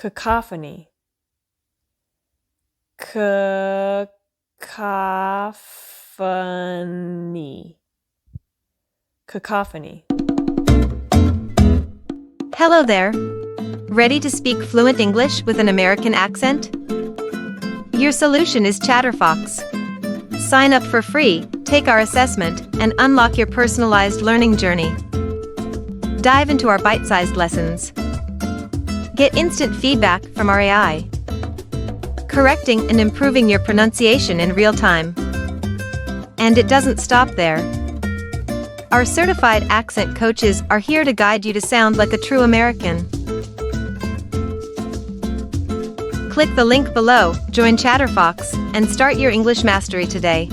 cacophony, cacophony, cacophony. Hello there. Ready to speak fluent English with an American accent? Your solution is ChatterFox. Sign up for free, take our assessment, and unlock your personalized learning journey. Dive into our bite-sized lessons. Get instant feedback from our AI, correcting and improving your pronunciation in real time. And it doesn't stop there. Our certified accent coaches are here to guide you to sound like a true American. Click the link below, join ChatterFox, and start your English mastery today.